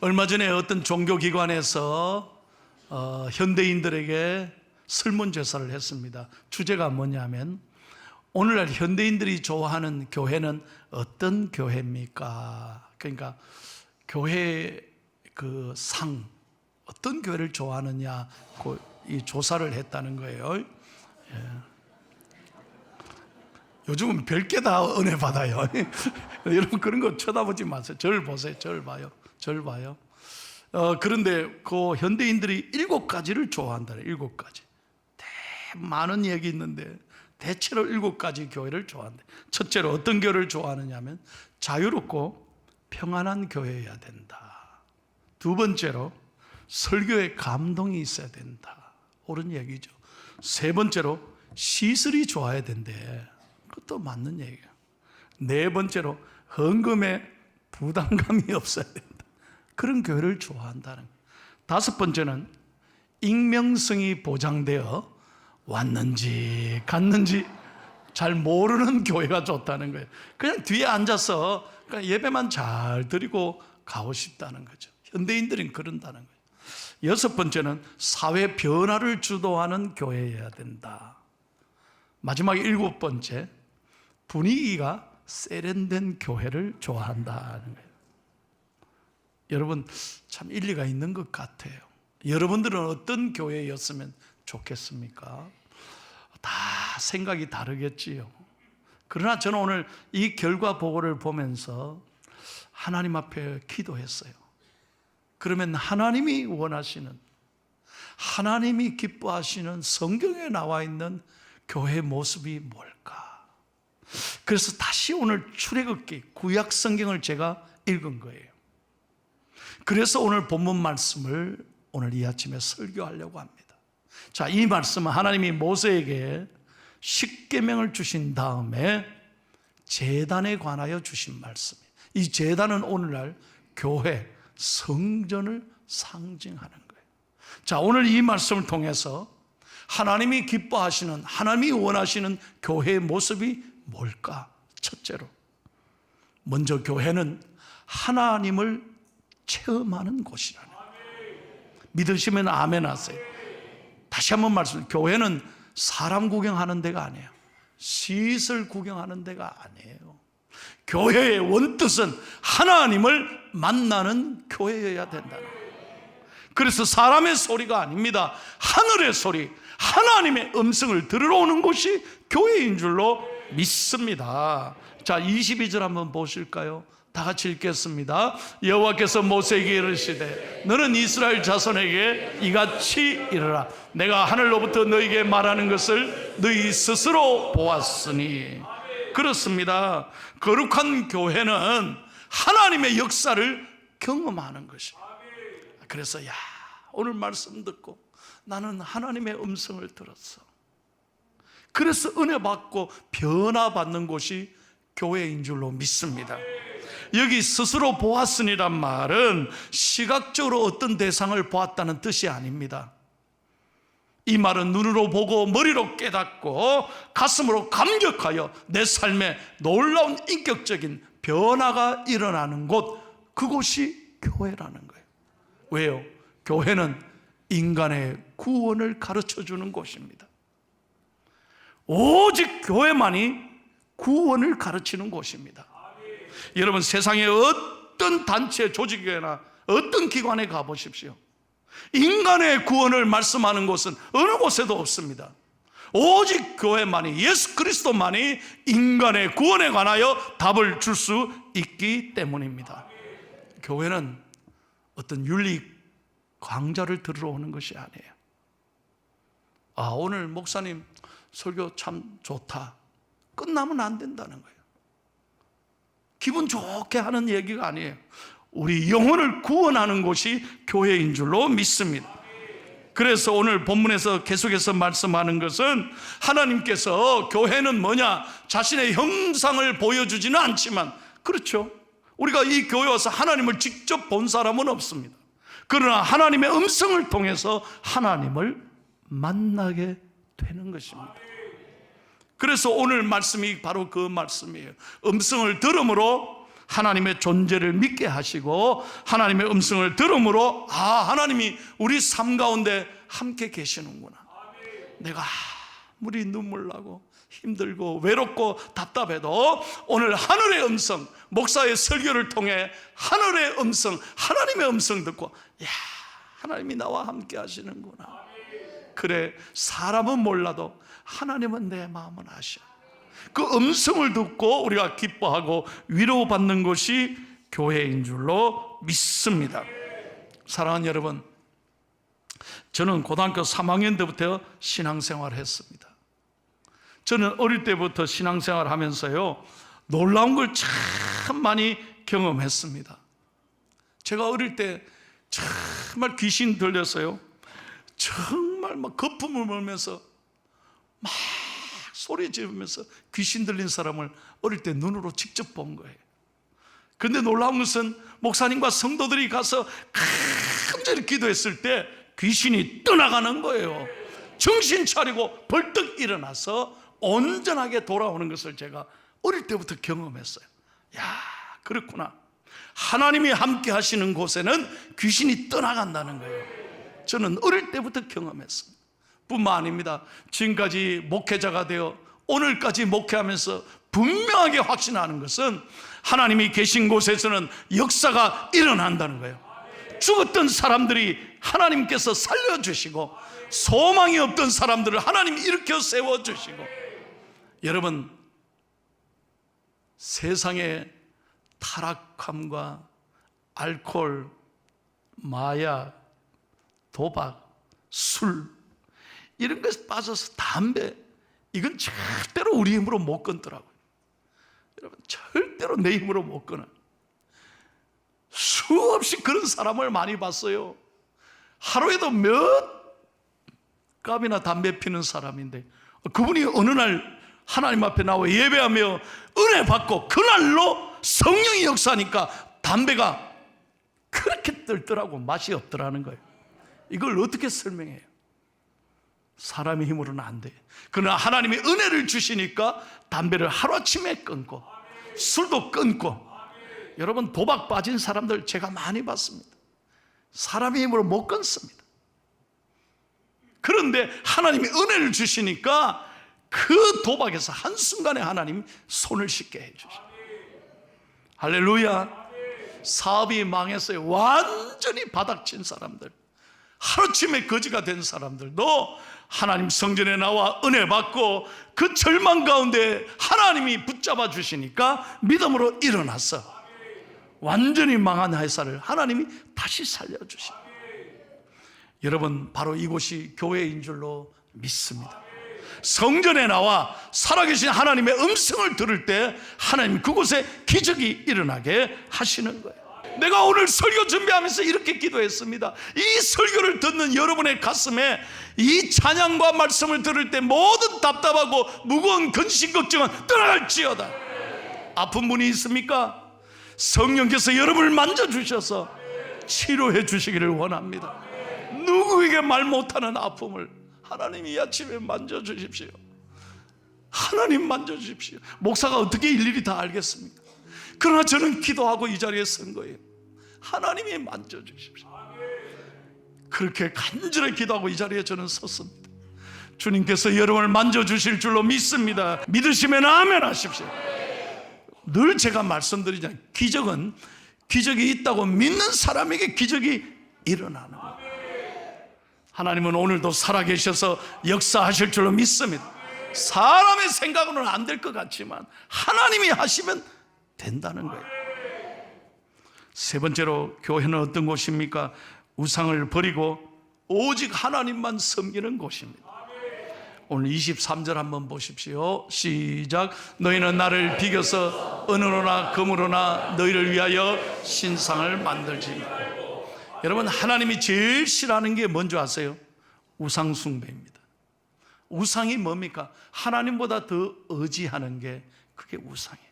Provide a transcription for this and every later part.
얼마 전에 어떤 종교기관에서 현대인들에게 설문조사를 했습니다. 주제가 뭐냐면 오늘날 현대인들이 좋아하는 교회는 어떤 교회입니까? 그러니까 교회 그 상, 어떤 교회를 좋아하느냐, 이 조사를 했다는 거예요. 예. 요즘은 별게 다 은혜 받아요. 여러분 그런 거 쳐다보지 마세요. 저를 보세요. 저를 봐요. 저를 봐요. 그런데 그 현대인들이 7가지를 좋아한다네. 7가지. 많은 얘기 있는데 대체로 7가지 교회를 좋아한대. 첫째로 어떤 교회를 좋아하느냐 하면 자유롭고 평안한 교회여야 된다. 두 번째로 설교에 감동이 있어야 된다. 옳은 얘기죠. 세 번째로 시설이 좋아야 된대. 그것도 맞는 얘기예요. 네 번째로 헌금에 부담감이 없어야 된다. 그런 교회를 좋아한다는 거예요. 다섯 번째는 익명성이 보장되어 왔는지 갔는지 잘 모르는 교회가 좋다는 거예요. 그냥 뒤에 앉아서 그냥 예배만 잘 드리고 가고 싶다는 거죠. 현대인들은 그런다는 거예요. 여섯 번째는 사회 변화를 주도하는 교회여야 된다. 마지막에 7번째, 분위기가 세련된 교회를 좋아한다는 거예요. 여러분 참 일리가 있는 것 같아요. 여러분들은 어떤 교회였으면 좋겠습니까? 다 생각이 다르겠지요. 그러나 저는 오늘 이 결과 보고를 보면서 하나님 앞에 기도했어요. 그러면 하나님이 원하시는, 하나님이 기뻐하시는 성경에 나와 있는 교회 모습이 뭘까? 그래서 다시 오늘 출애굽기 구약 성경을 제가 읽은 거예요. 그래서 오늘 본문 말씀을 오늘 이 아침에 설교하려고 합니다. 자, 이 말씀은 하나님이 모세에게 십계명을 주신 다음에 제단에 관하여 주신 말씀이에요. 이 제단은 오늘날 교회, 성전을 상징하는 거예요. 자, 오늘 이 말씀을 통해서 하나님이 기뻐하시는, 하나님이 원하시는 교회의 모습이 뭘까? 첫째로, 먼저 교회는 하나님을 체험하는 곳이라는 거예요. 믿으시면 아멘 하세요. 다시 한번 말씀, 교회는 사람 구경하는 데가 아니에요. 시설 구경하는 데가 아니에요. 교회의 원뜻은 하나님을 만나는 교회여야 된다는 거예요. 그래서 사람의 소리가 아닙니다. 하늘의 소리, 하나님의 음성을 들으러 오는 곳이 교회인 줄로 믿습니다. 자, 22절 한번 보실까요? 다 같이 읽겠습니다. 여호와께서 모세에게 이르시되 너는 이스라엘 자손에게 이같이 이르라. 내가 하늘로부터 너에게 말하는 것을 너희 스스로 보았으니. 그렇습니다. 거룩한 교회는 하나님의 역사를 경험하는 것입니다. 그래서 오늘 말씀 듣고 나는 하나님의 음성을 들었어. 그래서 은혜 받고 변화받는 곳이 교회인 줄로 믿습니다. 여기 스스로 보았으니란 말은 시각적으로 어떤 대상을 보았다는 뜻이 아닙니다. 이 말은 눈으로 보고 머리로 깨닫고 가슴으로 감격하여 내 삶에 놀라운 인격적인 변화가 일어나는 곳, 그곳이 교회라는 거예요. 왜요? 교회는 인간의 구원을 가르쳐주는 곳입니다. 오직 교회만이 구원을 가르치는 곳입니다. 여러분 세상에 어떤 단체, 조직이나 어떤 기관에 가보십시오. 인간의 구원을 말씀하는 곳은 어느 곳에도 없습니다. 오직 교회만이, 예수 그리스도만이 인간의 구원에 관하여 답을 줄 수 있기 때문입니다. 교회는 어떤 윤리 강좌를 들으러 오는 것이 아니에요. 오늘 목사님 설교 참 좋다, 끝나면 안 된다는 거예요. 기분 좋게 하는 얘기가 아니에요. 우리 영혼을 구원하는 곳이 교회인 줄로 믿습니다. 그래서 오늘 본문에서 계속해서 말씀하는 것은 하나님께서 교회는 뭐냐? 자신의 형상을 보여주지는 않지만, 그렇죠, 우리가 이 교회 와서 하나님을 직접 본 사람은 없습니다. 그러나 하나님의 음성을 통해서 하나님을 만나게 되는 것입니다. 그래서 오늘 말씀이 바로 그 말씀이에요. 음성을 들음으로 하나님의 존재를 믿게 하시고 하나님의 음성을 들음으로 하나님이 우리 삶 가운데 함께 계시는구나. 내가 아무리 눈물 나고 힘들고 외롭고 답답해도 오늘 하늘의 음성, 목사의 설교를 통해 하늘의 음성, 하나님의 음성 듣고 하나님이 나와 함께 하시는구나. 그래, 사람은 몰라도 하나님은 내 마음은 아셔. 그 음성을 듣고 우리가 기뻐하고 위로받는 것이 교회인 줄로 믿습니다. 사랑하는 여러분, 저는 고등학교 3학년 때부터 신앙생활을 했습니다. 저는 어릴 때부터 신앙생활을 하면서요, 놀라운 걸 참 많이 경험했습니다. 제가 어릴 때 정말 귀신 들렸어요. 정말 막 거품을 몰면서 막 소리 지르면서 귀신 들린 사람을 어릴 때 눈으로 직접 본 거예요. 그런데 놀라운 것은 목사님과 성도들이 가서 간절히 기도했을 때 귀신이 떠나가는 거예요. 정신 차리고 벌떡 일어나서 온전하게 돌아오는 것을 제가 어릴 때부터 경험했어요. 그렇구나. 하나님이 함께 하시는 곳에는 귀신이 떠나간다는 거예요. 저는 어릴 때부터 경험했습니다. 뿐만 아닙니다. 지금까지 목회자가 되어 오늘까지 목회하면서 분명하게 확신하는 것은 하나님이 계신 곳에서는 역사가 일어난다는 거예요. 죽었던 사람들이 하나님께서 살려주시고 소망이 없던 사람들을 하나님이 일으켜 세워주시고, 여러분, 세상의 타락함과 알코올, 마약, 도박, 술 이런 것에 빠져서 담배, 이건 절대로 우리 힘으로 못 끊더라고요. 여러분, 절대로 내 힘으로 못 끊어. 수없이 그런 사람을 많이 봤어요. 하루에도 몇 갑이나 담배 피는 사람인데 그분이 어느 날 하나님 앞에 나와 예배하며 은혜 받고 그날로 성령이 역사하니까 담배가 그렇게 뜰더라고 맛이 없더라는 거예요. 이걸 어떻게 설명해요? 사람의 힘으로는 안 돼. 그러나 하나님이 은혜를 주시니까 담배를 하루아침에 끊고 술도 끊고, 여러분, 도박 빠진 사람들 제가 많이 봤습니다. 사람의 힘으로 못 끊습니다. 그런데 하나님이 은혜를 주시니까 그 도박에서 한순간에 하나님이 손을 씻게 해주셔요. 할렐루야. 사업이 망했어요. 완전히 바닥친 사람들, 하루쯤에 거지가 된 사람들도 하나님 성전에 나와 은혜 받고 그 절망 가운데 하나님이 붙잡아 주시니까 믿음으로 일어나서 완전히 망한 회사를 하나님이 다시 살려주시고, 여러분, 바로 이곳이 교회인 줄로 믿습니다. 성전에 나와 살아계신 하나님의 음성을 들을 때 하나님 그곳에 기적이 일어나게 하시는 거예요. 내가 오늘 설교 준비하면서 이렇게 기도했습니다. 이 설교를 듣는 여러분의 가슴에 이 찬양과 말씀을 들을 때 모든 답답하고 무거운 근심 걱정은 떠나갈지어다. 아픈 분이 있습니까? 성령께서 여러분을 만져주셔서 치료해 주시기를 원합니다. 누구에게 말 못하는 아픔을 하나님이 이 아침에 만져주십시오. 하나님 만져주십시오. 목사가 어떻게 일일이 다 알겠습니까? 그러나 저는 기도하고 이 자리에 선 거예요. 하나님이 만져주십시오. 그렇게 간절히 기도하고 이 자리에 저는 섰습니다. 주님께서 여러분을 만져주실 줄로 믿습니다. 믿으시면 아멘 하십시오. 늘 제가 말씀드리잖아요. 기적이 있다고 믿는 사람에게 기적이 일어나는 거예요. 하나님은 오늘도 살아계셔서 역사하실 줄로 믿습니다. 사람의 생각으로는 안 될 것 같지만 하나님이 하시면 된다는 거예요. 세 번째로, 교회는 어떤 곳입니까? 우상을 버리고 오직 하나님만 섬기는 곳입니다. 오늘 23절 한번 보십시오. 시작. 너희는 나를 비겨서 은으로나 금으로나 너희를 위하여 신상을 만들지 말고. 여러분, 하나님이 제일 싫어하는 게 뭔지 아세요? 우상 숭배입니다. 우상이 뭡니까? 하나님보다 더 의지하는 게 그게 우상이에요.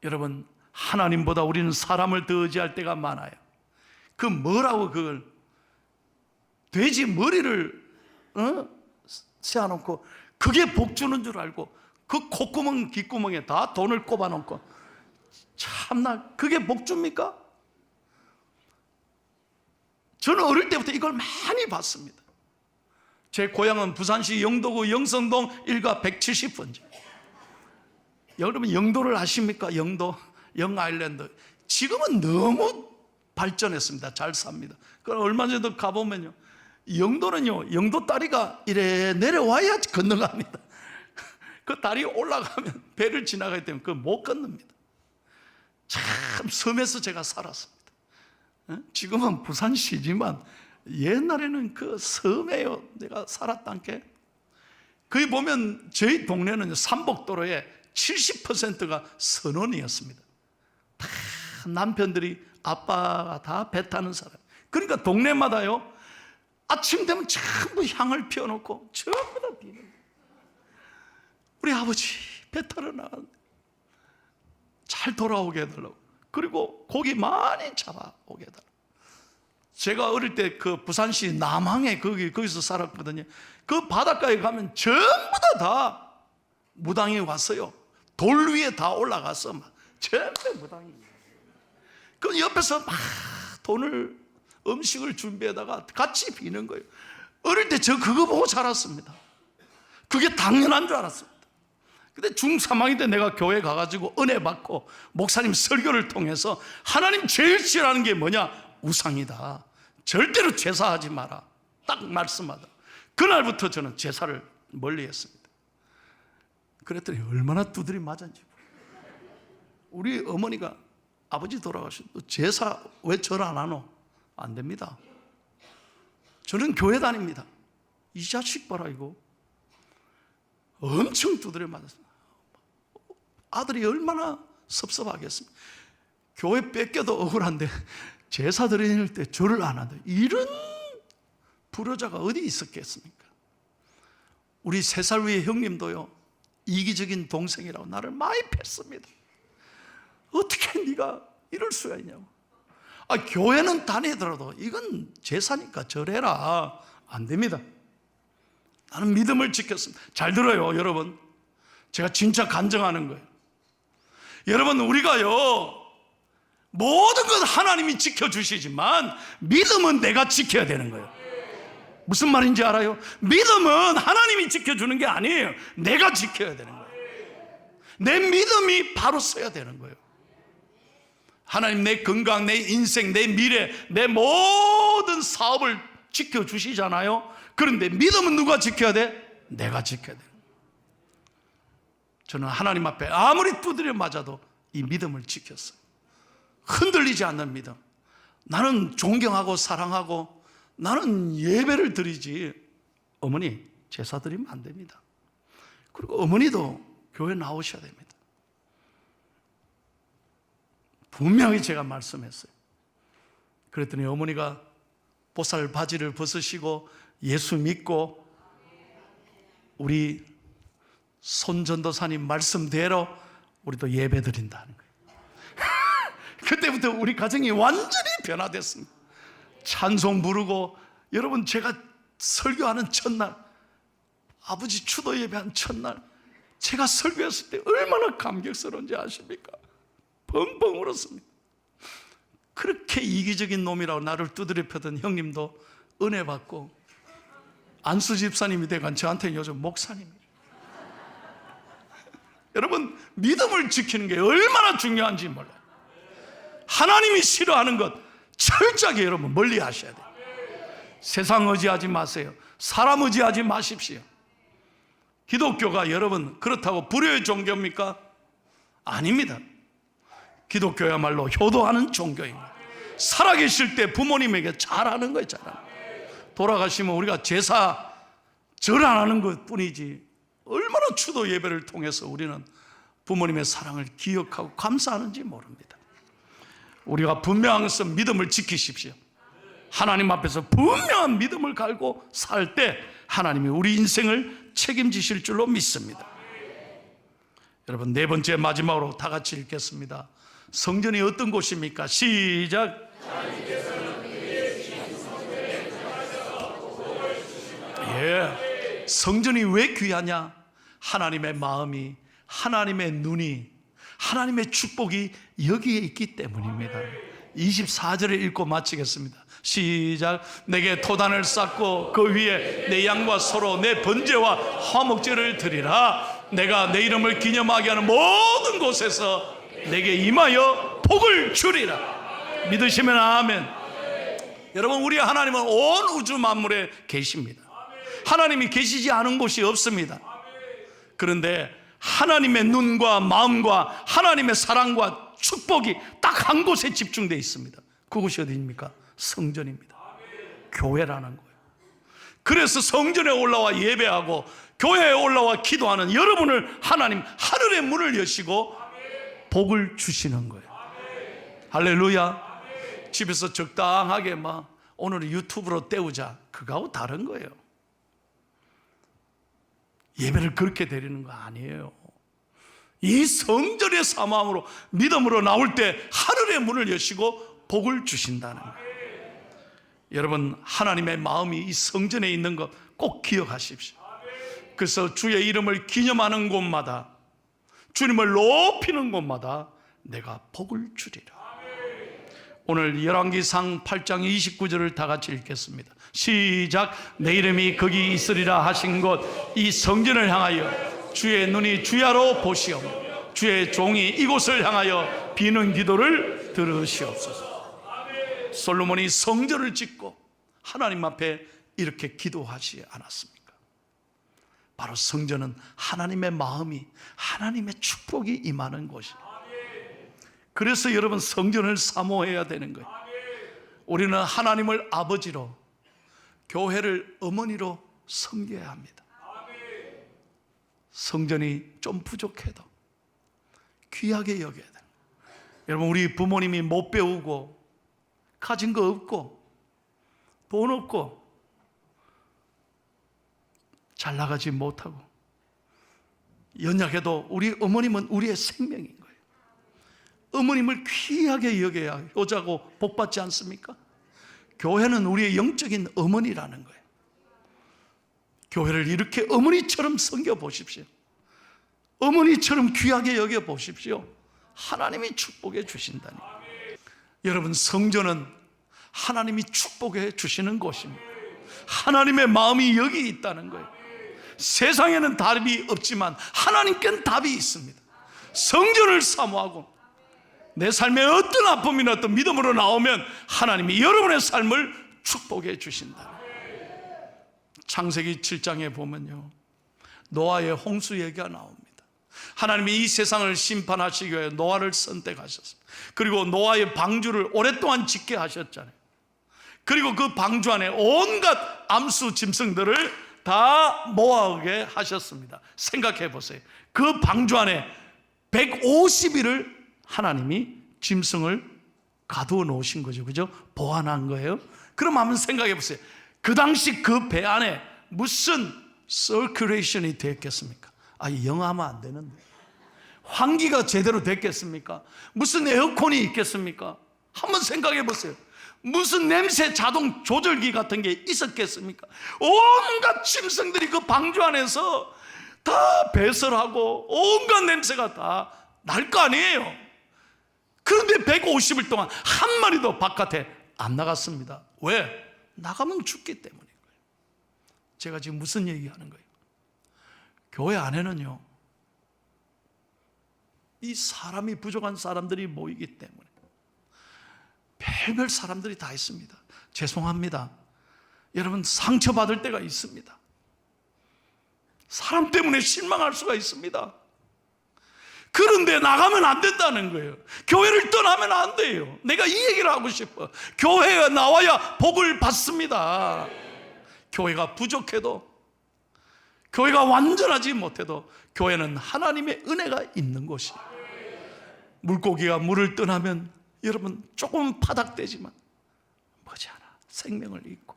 여러분, 하나님보다 우리는 사람을 더 의지할 때가 많아요. 그 뭐라고 그걸 돼지 머리를 세워놓고 그게 복 주는 줄 알고 그 콧구멍 귓구멍에 다 돈을 꼽아놓고 참나 그게 복주입니까? 저는 어릴 때부터 이걸 많이 봤습니다. 제 고향은 부산시 영도구 영성동 1가 170번지. 여러분 영도를 아십니까? 영도, 영아일랜드. 지금은 너무 발전했습니다. 잘 삽니다. 그럼 얼마 전에도 가보면요, 영도는요, 영도 다리가 이래 내려와야 건너갑니다. 그 다리 올라가면 배를 지나가기 때문에 그걸 못 건넙니다. 참 섬에서 제가 살았습니다. 지금은 부산시지만 옛날에는 그 섬에요 내가 살았단 게. 거기 보면 저희 동네는 삼복도로에 70%가 선원이었습니다. 다 남편들이, 아빠가 다 배 타는 사람. 그러니까 동네마다요 아침 되면 전부 향을 피워놓고 전부 다 비는 거예요. 우리 아버지 배 타러 나가는데 잘 돌아오게 해달라고, 그리고 고기 많이 잡아오게 해달라고. 제가 어릴 때 그 부산시 남항에 거기서 살았거든요. 그 바닷가에 가면 전부 다 무당이 왔어요. 돌 위에 다 올라가서 막 전부 무당이. 그 옆에서 막 돈을, 음식을 준비해다가 같이 비는 거예요. 어릴 때 저 그거 보고 자랐습니다. 그게 당연한 줄 알았습니다. 근데 중3학년 때 내가 교회 가가지고 은혜 받고 목사님 설교를 통해서 하나님 제일 싫어하는 게 뭐냐? 우상이다. 절대로 제사하지 마라. 딱 말씀하다. 그날부터 저는 제사를 멀리 했습니다. 그랬더니 얼마나 두드리 맞았는지. 우리 어머니가 아버지 돌아가셨고 제사 왜 절 안 하노? 안 됩니다. 저는 교회 다닙니다. 이 자식 봐라 이거. 엄청 두드려 맞았습니다. 아들이 얼마나 섭섭하겠습니까? 교회 뺏겨도 억울한데 제사 드릴 때 절을 안 한다. 이런 불효자가 어디 있었겠습니까? 우리 3살 위의 형님도요, 이기적인 동생이라고 나를 많이 팼습니다. 어떻게 네가 이럴 수가 있냐고. 교회는 다니더라도 이건 제사니까 절해라. 안 됩니다. 나는 믿음을 지켰습니다. 잘 들어요 여러분. 제가 진짜 간증하는 거예요. 여러분, 우리가요 모든 건 하나님이 지켜주시지만 믿음은 내가 지켜야 되는 거예요. 무슨 말인지 알아요? 믿음은 하나님이 지켜주는 게 아니에요. 내가 지켜야 되는 거예요. 내 믿음이 바로 서야 되는 거예요. 하나님 내 건강, 내 인생, 내 미래, 내 모든 사업을 지켜주시잖아요. 그런데 믿음은 누가 지켜야 돼? 내가 지켜야 돼. 저는 하나님 앞에 아무리 두드려 맞아도 이 믿음을 지켰어요. 흔들리지 않는 믿음. 나는 존경하고 사랑하고 나는 예배를 드리지, 어머니 제사 드리면 안 됩니다. 그리고 어머니도 교회 나오셔야 됩니다. 분명히 제가 말씀했어요. 그랬더니 어머니가 보살 바지를 벗으시고 예수 믿고 우리 손전도사님 말씀대로 우리도 예배 드린다는 거예요. 그때부터 우리 가정이 완전히 변화됐습니다. 찬송 부르고, 여러분 제가 설교하는 첫날, 아버지 추도 예배한 첫날 제가 설교했을 때 얼마나 감격스러운지 아십니까? 펑펑 울었습니다. 그렇게 이기적인 놈이라고 나를 두드려 펴던 형님도 은혜 받고 안수 집사님이 돼간 저한테는 요즘 목사님이에요. 여러분, 믿음을 지키는 게 얼마나 중요한지 몰라요. 하나님이 싫어하는 것 철저하게 여러분 멀리 하셔야 돼요. 세상 의지하지 마세요. 사람 의지하지 마십시오. 기독교가 여러분 그렇다고 불효의 종교입니까? 아닙니다. 기독교야말로 효도하는 종교입니다. 살아계실 때 부모님에게 잘하는 거예요. 잘하는. 돌아가시면 우리가 제사 절 안 하는 것 뿐이지 얼마나 추도 예배를 통해서 우리는 부모님의 사랑을 기억하고 감사하는지 모릅니다. 우리가 분명한 것은 믿음을 지키십시오. 하나님 앞에서 분명한 믿음을 갈고 살 때 하나님이 우리 인생을 책임지실 줄로 믿습니다. 여러분, 4번째 마지막으로 다 같이 읽겠습니다. 성전이 어떤 곳입니까? 시작. 성전이 왜 귀하냐? 하나님의 마음이, 하나님의 눈이, 하나님의 축복이 여기에 있기 때문입니다. 24절을 읽고 마치겠습니다. 시작. 내게 토단을 쌓고 그 위에 내 양과 소로 내 번제와 화목제를 드리라. 내가 내 이름을 기념하게 하는 모든 곳에서 내게 임하여 복을 주리라. 믿으시면 아멘. 여러분, 우리 하나님은 온 우주 만물에 계십니다. 하나님이 계시지 않은 곳이 없습니다. 그런데 하나님의 눈과 마음과 하나님의 사랑과 축복이 딱 한 곳에 집중되어 있습니다. 그곳이 어디입니까? 성전입니다. 교회라는 거예요. 그래서 성전에 올라와 예배하고 교회에 올라와 기도하는 여러분을 하나님 하늘의 문을 여시고 복을 주시는 거예요. 할렐루야. 집에서 적당하게 막 오늘은 유튜브로 때우자, 그거하고 다른 거예요. 예배를 그렇게 드리는 거 아니에요. 이 성전의 사모함으로 믿음으로 나올 때 하늘의 문을 여시고 복을 주신다는 거예요. 여러분, 하나님의 마음이 이 성전에 있는 것 꼭 기억하십시오. 그래서 주의 이름을 기념하는 곳마다, 주님을 높이는 곳마다 내가 복을 주리라. 오늘 열왕기상 8장 29절을 다 같이 읽겠습니다. 시작. 내 이름이 거기 있으리라 하신 곳 이 성전을 향하여 주의 눈이 주야로 보시오며 주의 종이 이곳을 향하여 비는 기도를 들으시옵소서. 솔로몬이 성전을 짓고 하나님 앞에 이렇게 기도하지 않았습니까? 바로 성전은 하나님의 마음이, 하나님의 축복이 임하는 곳이에요. 그래서 여러분, 성전을 사모해야 되는 거예요. 우리는 하나님을 아버지로, 교회를 어머니로 섬겨야 합니다. 성전이 좀 부족해도 귀하게 여겨야 돼요. 여러분, 우리 부모님이 못 배우고 가진 거 없고 돈 없고 잘 나가지 못하고 연약해도 우리 어머님은 우리의 생명인 거예요. 어머님을 귀하게 여겨야 효자고 복받지 않습니까? 교회는 우리의 영적인 어머니라는 거예요. 교회를 이렇게 어머니처럼 섬겨보십시오. 어머니처럼 귀하게 여겨보십시오. 하나님이 축복해 주신다니. 여러분, 성전은 하나님이 축복해 주시는 곳입니다. 하나님의 마음이 여기 있다는 거예요. 세상에는 답이 없지만 하나님께는 답이 있습니다. 성전을 사모하고 내 삶에 어떤 아픔이나 어떤 믿음으로 나오면 하나님이 여러분의 삶을 축복해 주신다. 창세기 7장에 보면요, 노아의 홍수 얘기가 나옵니다. 하나님이 이 세상을 심판하시기 위해 노아를 선택하셨습니다. 그리고 노아의 방주를 오랫동안 짓게 하셨잖아요. 그리고 그 방주 안에 온갖 암수 짐승들을 다 모아오게 하셨습니다. 생각해 보세요. 그 방주 안에 150일을 하나님이 짐승을 가두어 놓으신 거죠. 그죠? 보관한 거예요. 그럼 한번 생각해 보세요. 그 당시 그 배 안에 무슨 서큘레이션이 됐겠습니까? 영하면 안 되는데. 환기가 제대로 됐겠습니까? 무슨 에어컨이 있겠습니까? 한번 생각해 보세요. 무슨 냄새 자동 조절기 같은 게 있었겠습니까? 온갖 짐승들이 그 방주 안에서 다 배설하고 온갖 냄새가 다 날 거 아니에요. 그런데 150일 동안 한 마리도 바깥에 안 나갔습니다. 왜? 나가면 죽기 때문인 거예요. 제가 지금 무슨 얘기하는 거예요? 교회 안에는요, 이 사람이 부족한 사람들이 모이기 때문에 별별 사람들이 다 있습니다. 죄송합니다. 여러분, 상처받을 때가 있습니다. 사람 때문에 실망할 수가 있습니다. 그런데 나가면 안 된다는 거예요. 교회를 떠나면 안 돼요. 내가 이 얘기를 하고 싶어. 교회에 나와야 복을 받습니다. 교회가 부족해도, 교회가 완전하지 못해도 교회는 하나님의 은혜가 있는 곳이에요. 물고기가 물을 떠나면 여러분 조금 파닥되지만 머지않아 생명을 잃고,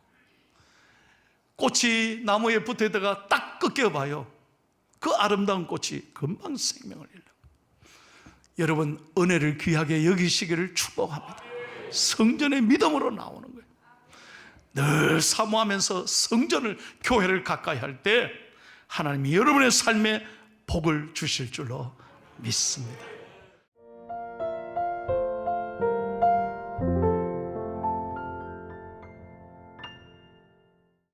꽃이 나무에 붙어있다가 딱 꺾여봐요. 그 아름다운 꽃이 금방 생명을 잃어요. 여러분, 은혜를 귀하게 여기시기를 축복합니다. 성전의 믿음으로 나오는 거예요. 늘 사모하면서 성전을, 교회를 가까이 할 때 하나님이 여러분의 삶에 복을 주실 줄로 믿습니다.